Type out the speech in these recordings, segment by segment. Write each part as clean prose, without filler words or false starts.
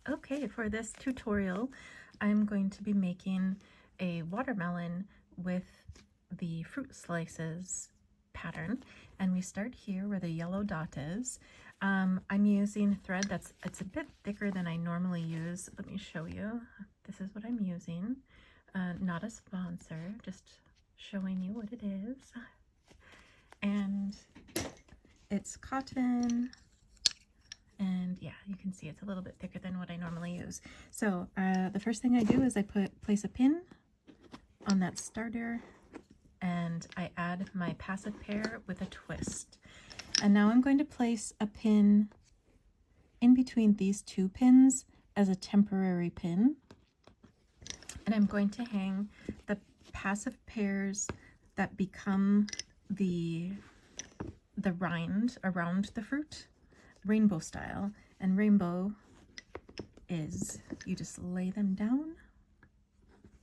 Okay, for this tutorial, I'm going to be making a watermelon with the fruit slices pattern, and we start here where the yellow dot is. I'm using thread it's a bit thicker than I normally use. Let me show you. This is what I'm using. Not a sponsor, just showing you what it is. And it's cotton. And yeah, you can see it's a little bit thicker than what I normally use. So the first thing I do is I place a pin on that starter, and I add my passive pair with a twist. And now I'm going to place a pin in between these two pins as a temporary pin. And I'm going to hang the passive pairs that become the rind around the fruit, rainbow style. And rainbow is you just lay them down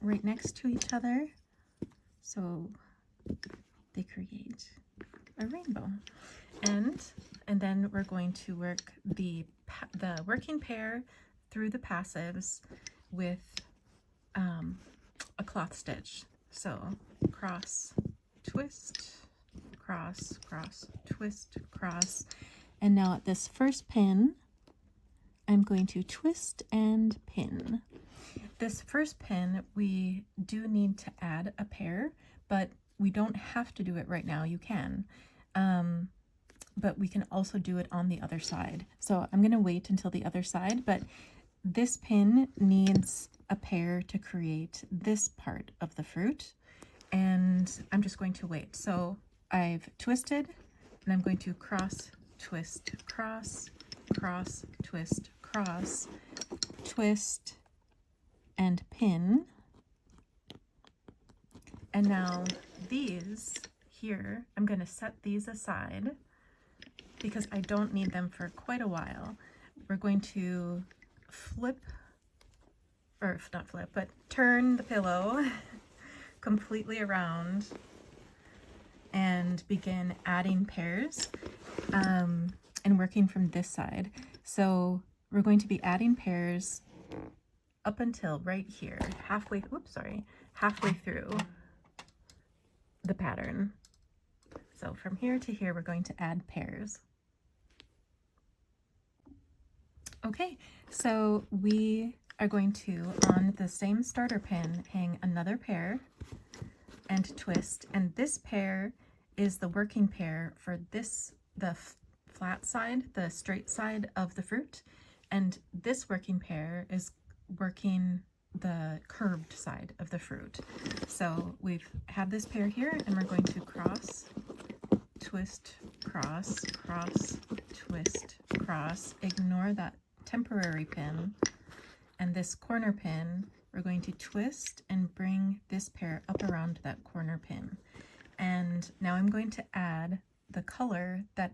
right next to each other so they create a rainbow. And then we're going to work the working pair through the passives with a cloth stitch. So cross, twist, cross, cross, twist, cross. And now at this first pin, I'm going to twist and pin. This first pin, we do need to add a pair, but we don't have to do it right now. You can, but we can also do it on the other side. So I'm going to wait until the other side, but this pin needs a pair to create this part of the fruit, and I'm just going to wait. So I've twisted, and I'm going to cross, twist, cross, cross, twist, cross, twist, and pin. And now these here, I'm going to set these aside because I don't need them for quite a while. We're going to flip, or not flip, but turn the pillow completely around and begin adding pairs and working from this side. So we're going to be adding pairs up until right here, halfway through the pattern. So from here to here, we're going to add pairs. Okay, so we are going to, on the same starter pin, hang another pair and twist, and this pair is the working pair for this, the flat side, the straight side of the fruit, and this working pair is working the curved side of the fruit. So we've had this pair here, and we're going to cross, twist, cross, cross, twist, cross. Ignore that temporary pin, and this corner pin, we're going to twist and bring this pair up around that corner pin. And now I'm going to add the color that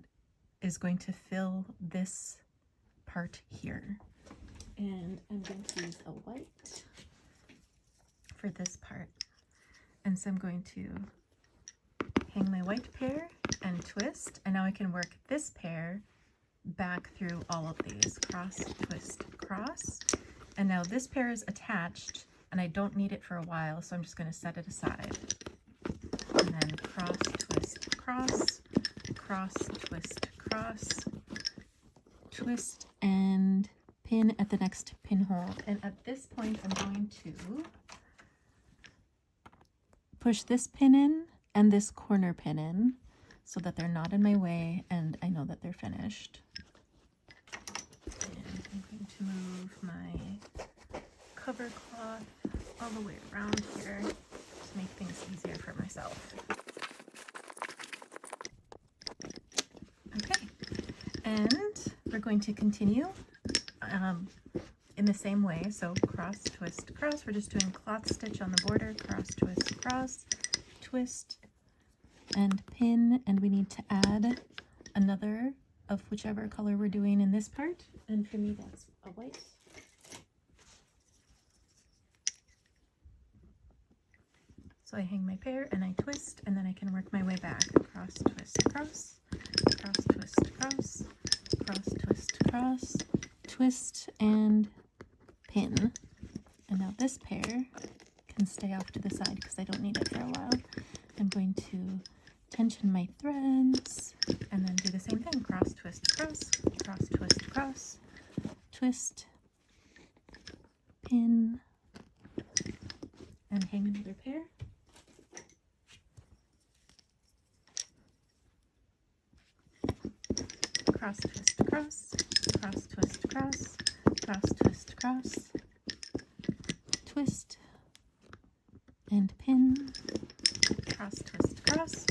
is going to fill this part here. And I'm going to use a white for this part. And so I'm going to hang my white pair and twist, and now I can work this pair back through all of these. Cross, twist, cross. And now this pair is attached, and I don't need it for a while, so I'm just going to set it aside. And then cross, twist, cross, cross, twist, cross, twist, and pin at the next pinhole. And at this point, I'm going to push this pin in and this corner pin in so that they're not in my way and I know that they're finished. And I'm going to move my cover cloth all the way around here to make things easier for myself. Okay, and we're going to continue in the same way. So cross, twist, cross. We're just doing cloth stitch on the border. Cross, twist, cross, twist, and pin. And we need to add another of whichever color we're doing in this part. And for me, that's a white. So I hang my pair and I twist, and then I can work my way back. Cross, twist, cross, cross, twist, cross, cross, twist, cross, twist, and pin. And now this pair can stay off to the side because I don't need it for a while. I'm going to tension my threads and then do the same thing. Cross, twist, cross, cross, twist, cross, twist, pin, and hang another pair. Cross, twist, cross, cross, twist, cross, cross, twist, cross, twist, and pin, cross, twist, cross,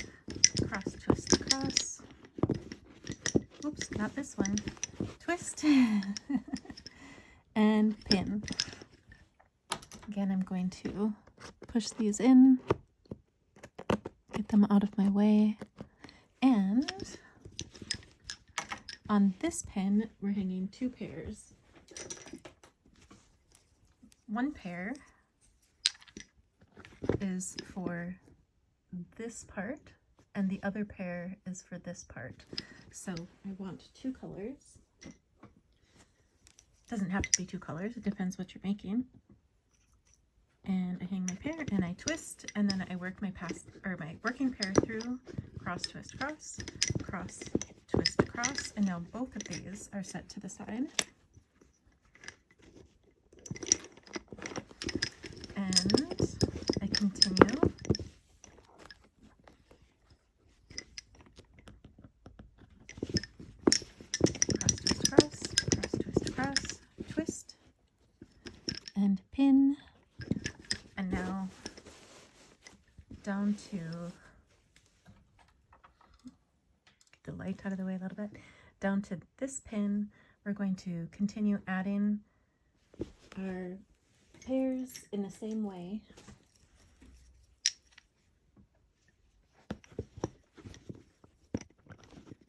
cross, twist, cross, oops, not this one, twist, and pin. Again, I'm going to push these in, get them out of my way, and on this pin, we're hanging two pairs. One pair is for this part, and the other pair is for this part. So I want two colors. Doesn't have to be two colors, it depends what you're making. And I hang my pair and I twist, and then I work my working pair through, cross, twist, cross, cross, twist, cross, and now both of these are set to the side. And I continue. Cross, twist, cross, cross, twist, cross, twist, and pin. And now down to, get the light out of the way a little bit, down to this pin, we're going to continue adding our pairs in the same way.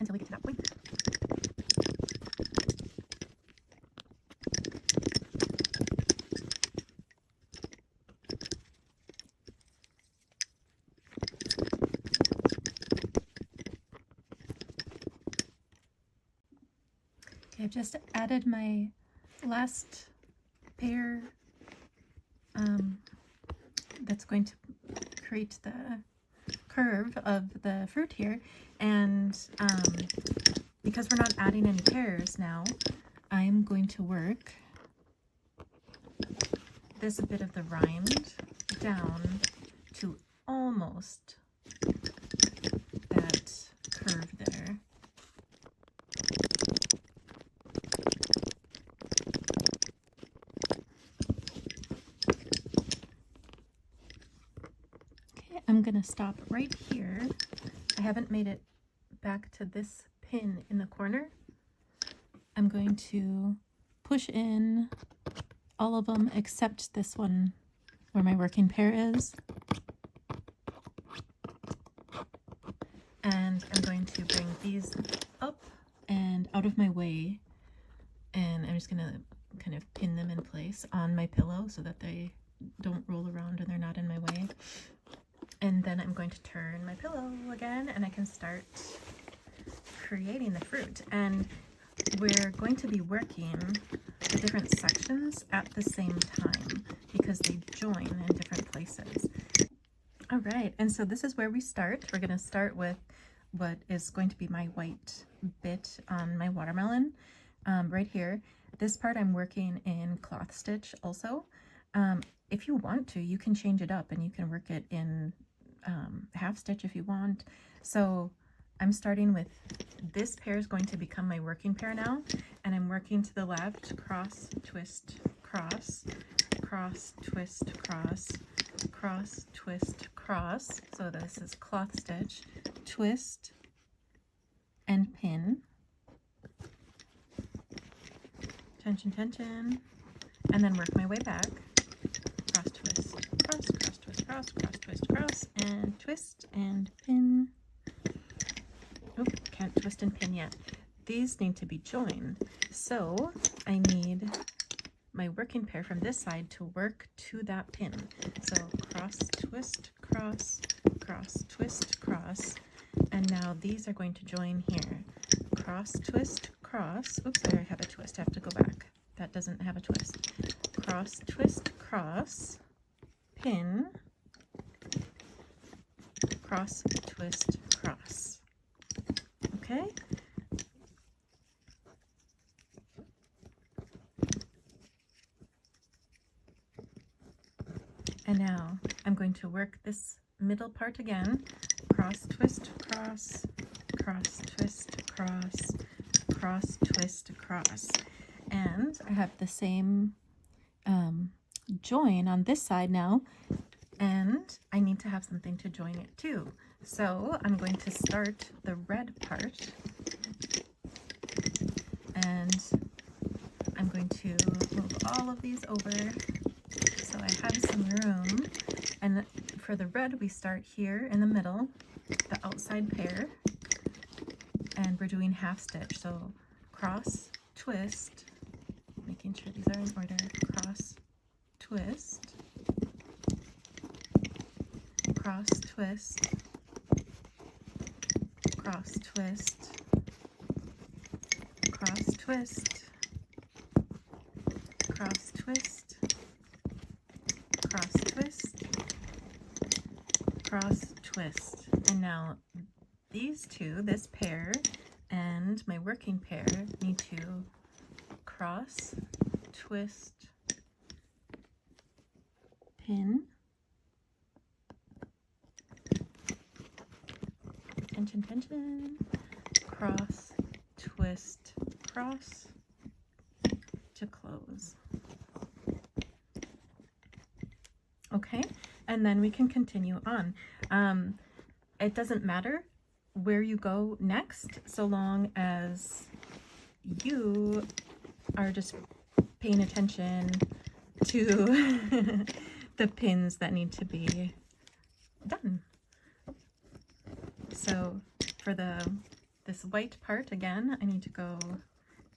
Until we get to that point. Okay, I've just added my last pair that's going to create the curve of the fruit here, and because we're not adding any pairs now, I'm going to work this bit of the rind down to almost that curve there. I'm going to stop right here. I haven't made it back to this pin in the corner. I'm going to push in all of them except this one where my working pair is. And I'm going to bring these up and out of my way. And I'm just going to kind of pin them in place on my pillow so that they don't roll around and they're not in my way. And then I'm going to turn my pillow again and I can start creating the fruit. And we're going to be working the different sections at the same time because they join in different places. All right, and so this is where we start. We're going to start with what is going to be my white bit on my watermelon right here. This part I'm working in cloth stitch also. If you want to, you can change it up and you can work it in half stitch if you want. So I'm starting with this pair is going to become my working pair now, and I'm working to the left, cross, twist, cross, cross, twist, cross, cross, twist, cross. So this is cloth stitch, twist, and pin, tension, tension, and then work my way back, cross, twist, cross, cross, twist, cross, cross, twist, cross, and twist and pin. Oh, can't twist and pin yet. These need to be joined, so I need my working pair from this side to work to that pin. So cross, twist, cross, cross, twist, cross, and now these are going to join here. Cross, twist, cross. Oops, there I have a twist. I have to go back. That doesn't have a twist. cross, twist, cross, pin, cross, twist, cross. Okay? And now I'm going to work this middle part again. Cross, twist, cross, cross, twist, cross, cross, twist, cross. And I have the same join on this side now, and I need to have something to join it to. So I'm going to start the red part, and I'm going to move all of these over so I have some room. And for the red, we start here in the middle, the outside pair, and we're doing half stitch. So cross, twist, making sure these are in order, cross, twist, cross, twist, cross, twist, cross, twist, cross, twist, cross, twist, cross, twist. And now these two, this pair and my working pair, need to cross, twist, pin, tension, tension, cross, twist, cross to close. Okay, and then we can continue on. It doesn't matter where you go next, so long as you are just paying attention to the pins that need to be done. So for this white part, again, I need to go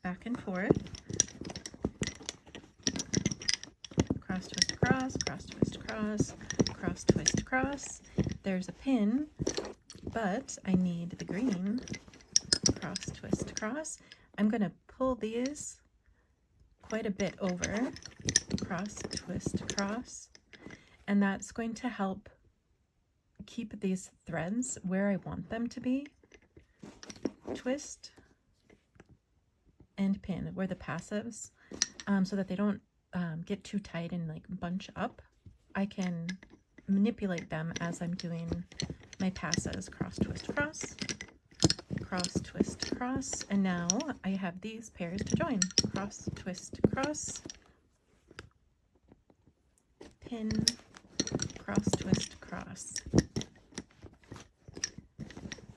back and forth. Cross, twist, cross, cross, twist, cross, cross, twist, cross. There's a pin, but I need the green. Cross, twist, cross. I'm going to pull these quite a bit over. Cross, twist, cross. And that's going to help keep these threads where I want them to be. Twist and pin, where the passives, so that they don't get too tight and like bunch up. I can manipulate them as I'm doing my passes. Cross, twist, cross, cross, twist, cross. And now I have these pairs to join. Cross, twist, cross, pin, cross, twist, cross.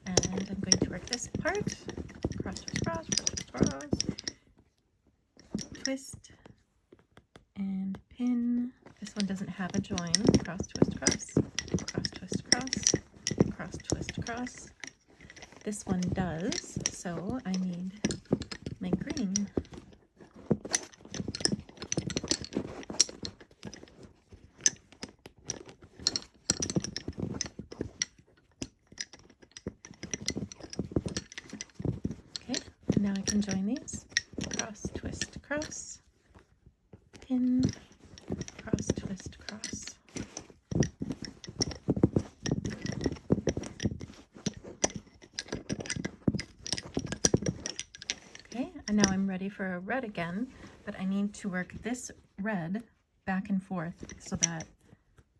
And I'm going to work this part. Cross, twist, cross, twist, cross, twist, and pin. This one doesn't have a join. Cross, twist, cross, cross, twist, cross, cross, twist, cross. This one does, so I need my green. Okay, now I can join these. Cross, twist, cross, pin, cross, twist, cross. Okay, and now I'm ready for a red again, but I need to work this red back and forth so that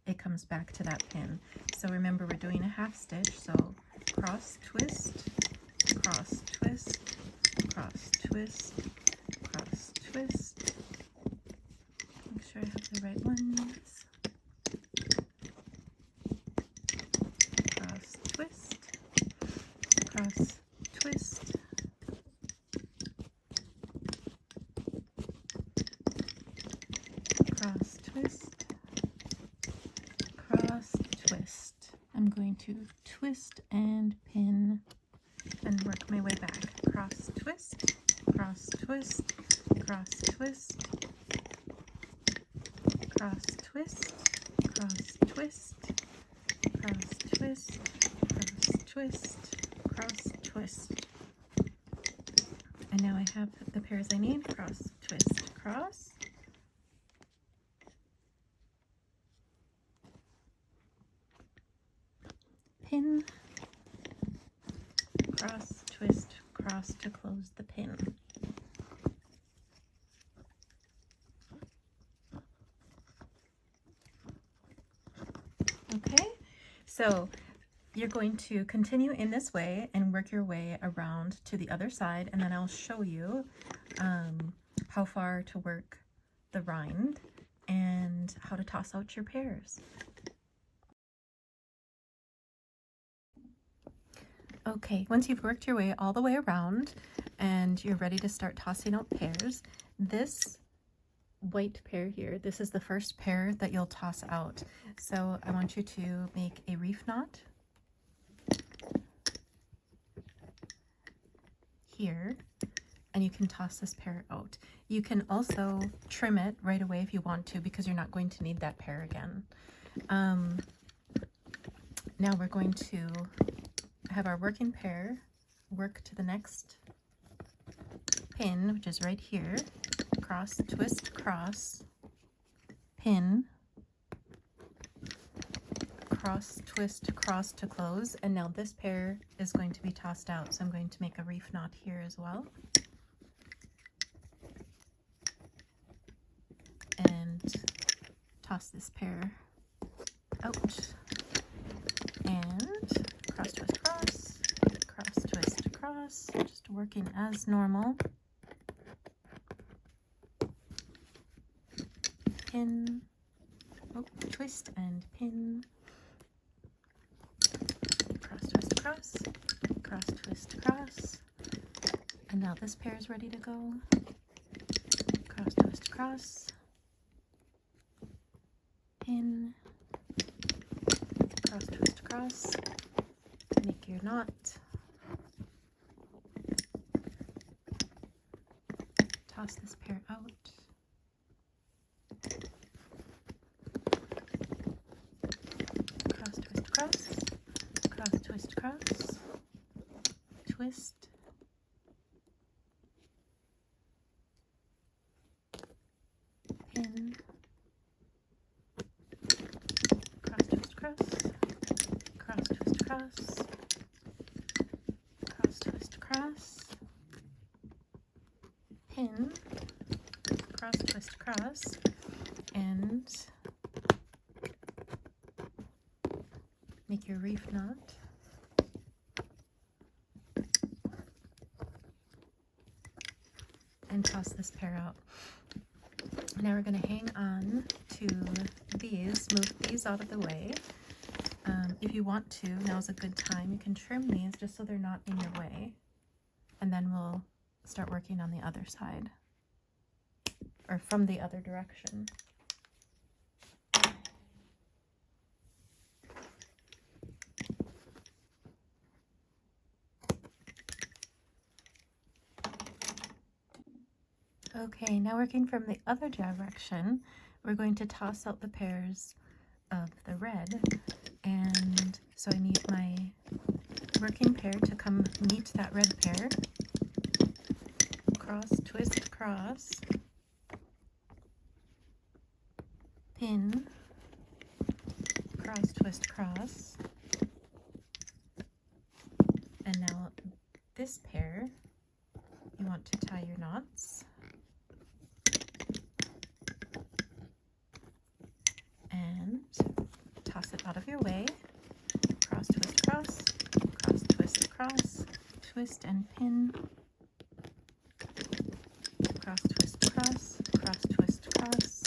it comes back to that pin. So remember, we're doing a half stitch, so cross, twist, cross, twist, cross, twist, cross, twist. Make sure I have the right ones. Cross, twist, cross, twist, cross, twist, cross, twist. I'm going to twist and pin and work my way back. Cross, twist, cross, twist, cross, twist, cross, twist, cross, twist, cross, twist, cross, twist, cross, twist. And now I have the pairs I need. Cross, twist, cross, pin, cross, twist, cross to close the pin. Okay, so you're going to continue in this way and work your way around to the other side, and then I'll show you how far to work the rind and how to toss out your pears. Okay, once you've worked your way all the way around and you're ready to start tossing out pears, this white pear here, this is the first pear that you'll toss out. So I want you to make a reef knot here, and you can toss this pear out. You can also trim it right away if you want to, because you're not going to need that pear again. Now we're going to have our working pear work to the next pin, which is right here. Cross, twist, cross, pin, cross, twist, cross to close. And now this pear is going to be tossed out, so I'm going to make a reef knot here as well. And toss this pear out. And cross, twist, cross, cross, twist, cross, just working as normal. Pin, oh, twist and pin, cross, twist, cross, cross, twist, cross. And now this pear is ready to go. Cross, twist, cross, pin, cross, twist, cross, make your knot, toss this pear out, cross, twist, cross, cross, twist, cross, twist, pin, cross, twist, cross, cross, twist, cross, cross, twist, cross, pin, cross, twist, cross, and make your reef knot. And toss this pear out. Now we're going to hang on to these, move these out of the way. If you want to, now's a good time. You can trim these just so they're not in your way. And then we'll start working on the other side, or from the other direction. Okay, now working from the other direction, we're going to toss out the pears of the red. And so I need my working pear to come meet that red pear. Cross, twist, cross, pin, cross, twist, cross. And now this pear, you want to tie your knots. And toss it out of your way. Cross, twist, cross, cross, twist, cross, twist and pin, cross, twist, cross, cross, twist, cross,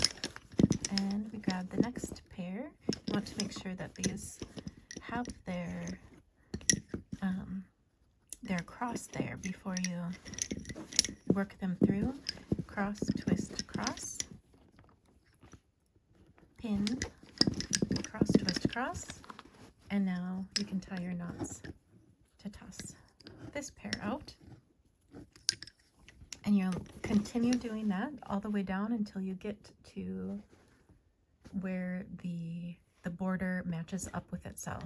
and we grab the next pair. You want to make sure that these have their cross there before you work them through. Cross, twist, cross, pin, cross, twist, cross, and now you can tie your knots to toss this pair out. And you'll continue doing that all the way down until you get to where the border matches up with itself.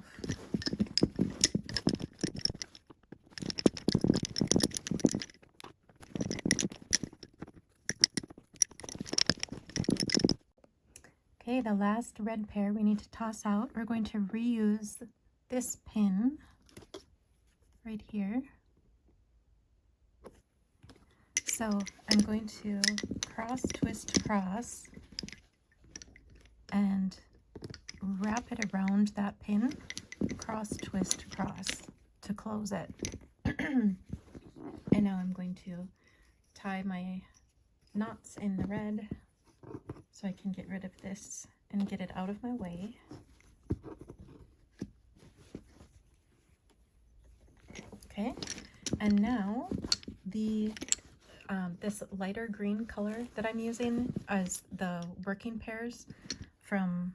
Okay, the last red pair we need to toss out. We're going to reuse this pin right here. So I'm going to cross, twist, cross, and wrap it around that pin, cross, twist, cross to close it. And now I'm going to tie my knots in the red so I can get rid of this and get it out of my way. Okay, and now the this lighter green color that I'm using as the working pairs from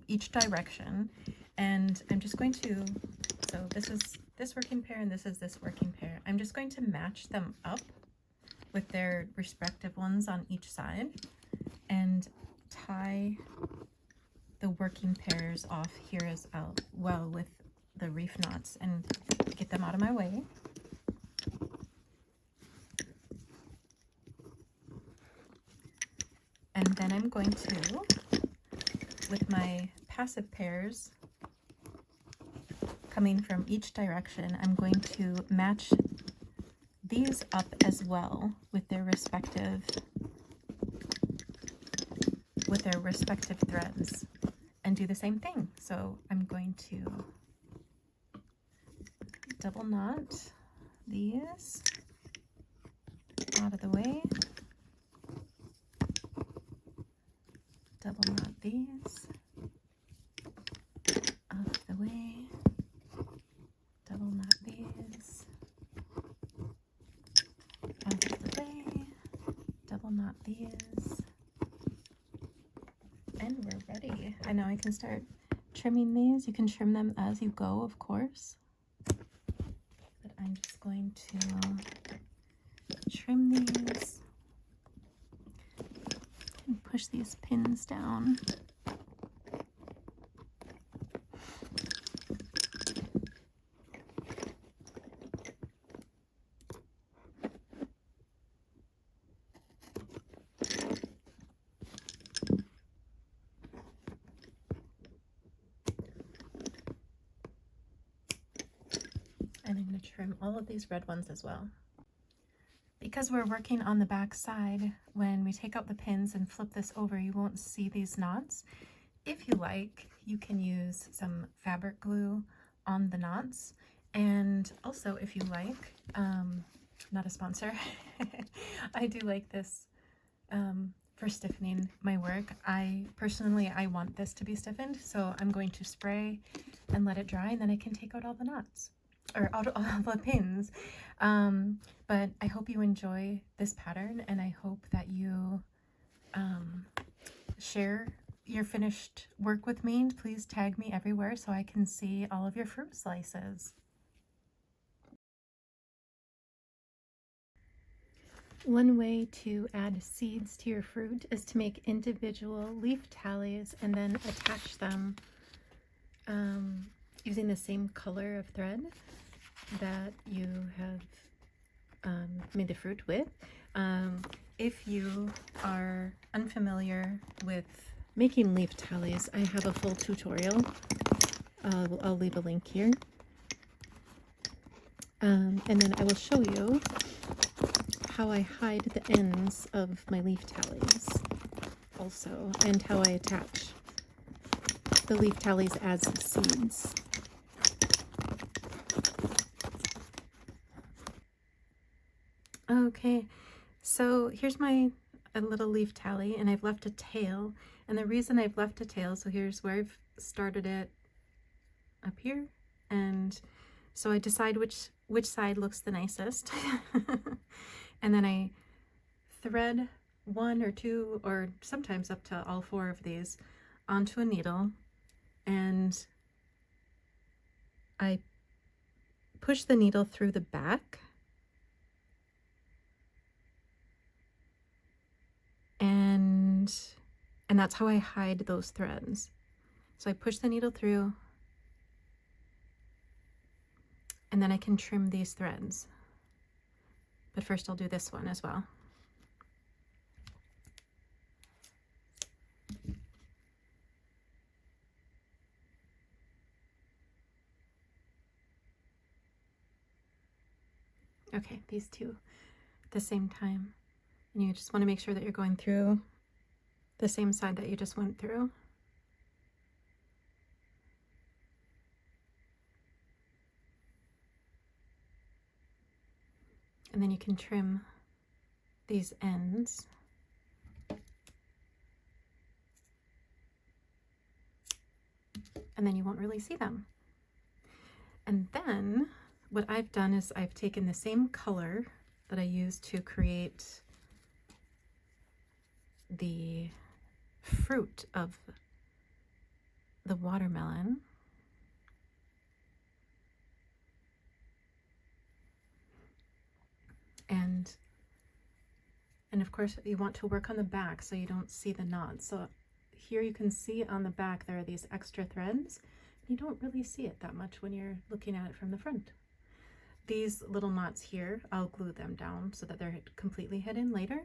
each direction, and I'm just going to, so this is this working pair and this is this working pair. I'm just going to match them up with their respective ones on each side and tie the working pairs off here as well with the reef knots and get them out of my way. And then I'm going to, with my passive pairs coming from each direction, I'm going to match these up as well with their respective threads and do the same thing. So I'm going to double knot these out of the way, double knot these out of the way, double knot these out of the way, double knot these, and we're ready. And now I can start trimming these. You can trim them as you go, of course, but I'm just going to trim these and push these pins down. And I'm going to trim all of these red ones as well. Because we're working on the back side, when we take out the pins and flip this over, you won't see these knots. If you like, you can use some fabric glue on the knots. And also, if you like, not a sponsor, I do like this for stiffening my work. I want this to be stiffened, so I'm going to spray and let it dry, and then I can take out all the knots, or out all the pins. But I hope you enjoy this pattern, and I hope that you share your finished work with me. Please tag me everywhere so I can see all of your fruit slices. One way to add seeds to your fruit is to make individual leaf tallies and then attach them using the same color of thread that you have made the fruit with. If you are unfamiliar with making leaf tallies, I have a full tutorial. I'll leave a link here. And then I will show you how I hide the ends of my leaf tallies also, and how I attach the leaf tallies as seeds. Okay, so here's a little leaf tally, and I've left a tail, and the reason I've left a tail, so here's where I've started it up here, and so I decide which side looks the nicest. And then I thread 1 or 2 or sometimes up to all 4 of these onto a needle, and I push the needle through the back, and that's how I hide those threads. So I push the needle through, and then I can trim these threads. But first I'll do this one as well. Okay, these two at the same time. And you just want to make sure that you're going through the same side that you just went through. And then you can trim these ends. And then you won't really see them. And then what I've done is I've taken the same color that I used to create the fruit of the watermelon. And of course you want to work on the back so you don't see the knots. So here you can see on the back there are these extra threads. You don't really see it that much when you're looking at it from the front. These little knots here, I'll glue them down so that they're completely hidden later.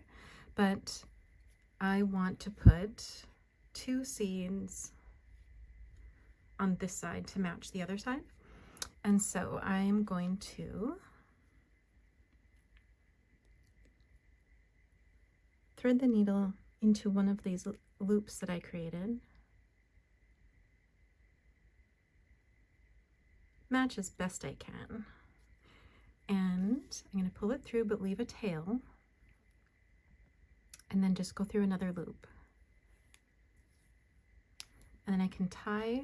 But I want to put 2 seeds on this side to match the other side. And so I'm going to thread the needle into one of these loops that I created. Match as best I can. And I'm going to pull it through but leave a tail. And then just go through another loop. And then I can tie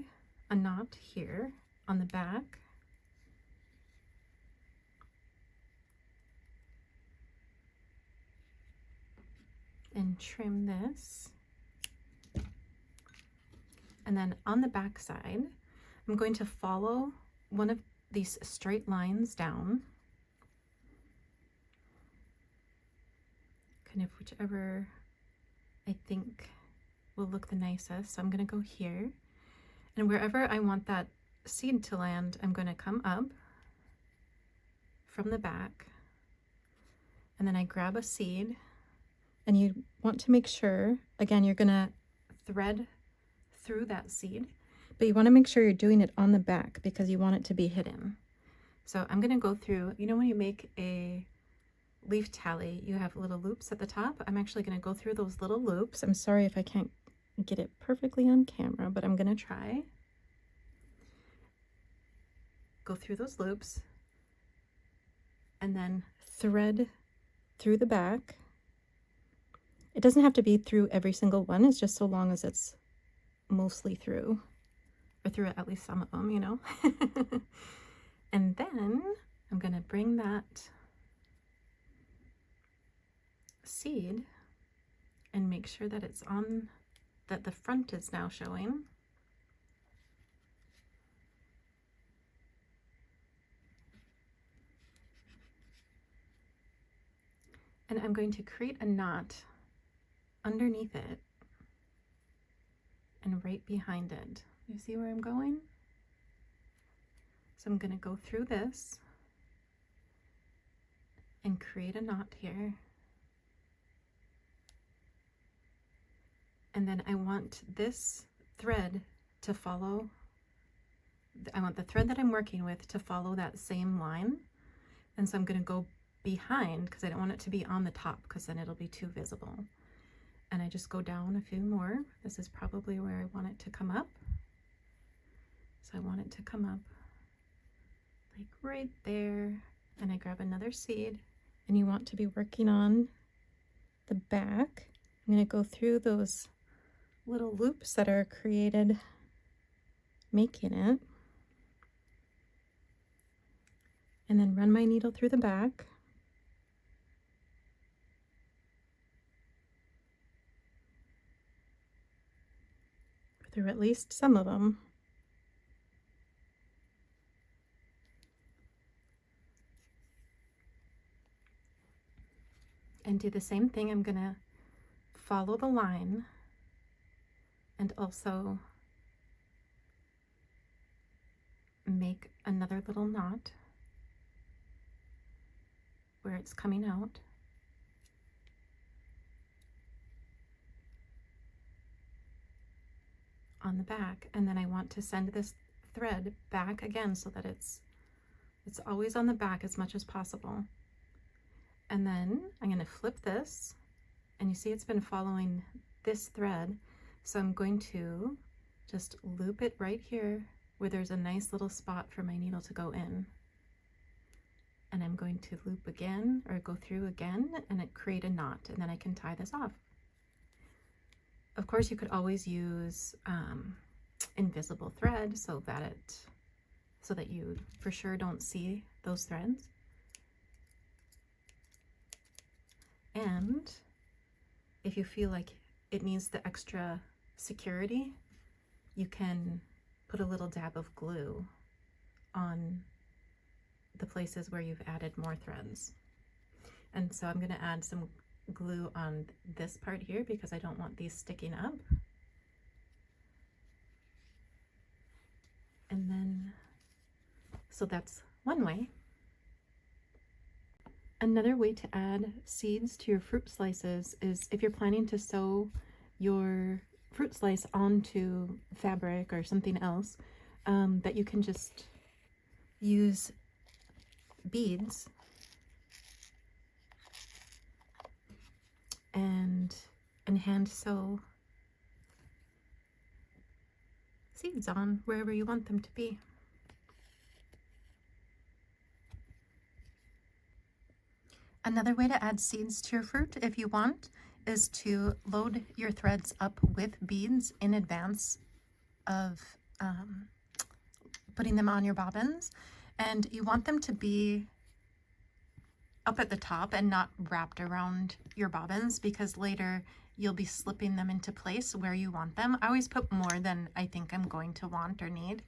a knot here on the back. And trim this. And then on the back side, I'm going to follow one of these straight lines down, kind of whichever I think will look the nicest. So I'm going to go here, and wherever I want that seed to land, I'm going to come up from the back, and then I grab a seed. And you want to make sure, again, you're going to thread through that seed, but you want to make sure you're doing it on the back because you want it to be hidden. So I'm going to go through, you know, when you make a leaf tally, you have little loops at the top. I'm actually going to go through those little loops. I'm sorry if I can't get it perfectly on camera, but I'm going to try. Go through those loops and then thread through the back. It doesn't have to be through every single one, it's just so long as it's mostly through, or through at least some of them, you know. And then I'm going to bring that seed and make sure that it's on, that the front is now showing. And I'm going to create a knot underneath it and right behind it. You see where I'm going? So I'm going to go through this and create a knot here. And then I want this thread to follow, I want the thread that I'm working with to follow that same line. And so I'm going to go behind because I don't want it to be on the top because then it'll be too visible. And I just go down a few more. This is probably where I want it to come up. So I want it to come up like right there. And I grab another seed, and you want to be working on the back. I'm going to go through those little loops that are created making it, and then run my needle through the back. Through at least some of them. And do the same thing. I'm going to follow the line and also make another little knot where it's coming out. On the back, and then I want to send this thread back again so that it's always on the back as much as possible. And then I'm going to flip this, and you see it's been following this thread. So I'm going to just loop it right here where there's a nice little spot for my needle to go in. And I'm going to loop again, or go through again, and create a knot, and then I can tie this off. Of course, you could always use invisible thread so that you for sure don't see those threads. And if you feel like it needs the extra security, you can put a little dab of glue on the places where you've added more threads. And so I'm going to add some glue on this part here because I don't want these sticking up. And then, so that's one way. Another way to add seeds to your fruit slices is if you're planning to sew your fruit slice onto fabric or something else, that you can just use beads and hand sew seeds on wherever you want them to be. Another way to add seeds to your fruit, if you want, is to load your threads up with beads in advance of putting them on your bobbins. And you want them to be up at the top and not wrapped around your bobbins, because later you'll be slipping them into place where you want them. I always put more than I think I'm going to want or need,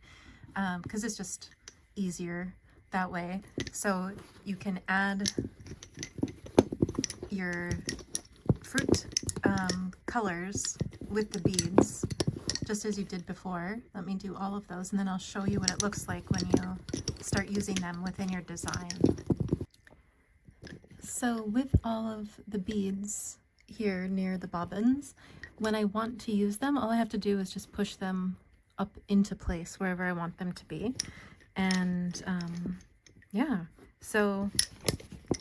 because it's just easier that way. So you can add your fruit colors with the beads just as you did before. Let me do all of those, and then I'll show you what it looks like when you start using them within your design. So with all of the beads here near the bobbins, when I want to use them, all I have to do is just push them up into place wherever I want them to be. And yeah, so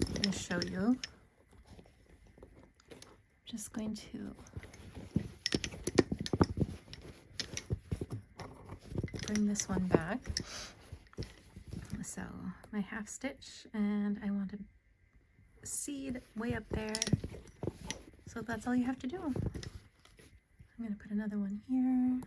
let me show you. I'm just going to bring this one back. So my half stitch, and I want a seed way up there. So that's all you have to do. I'm going to put another one here.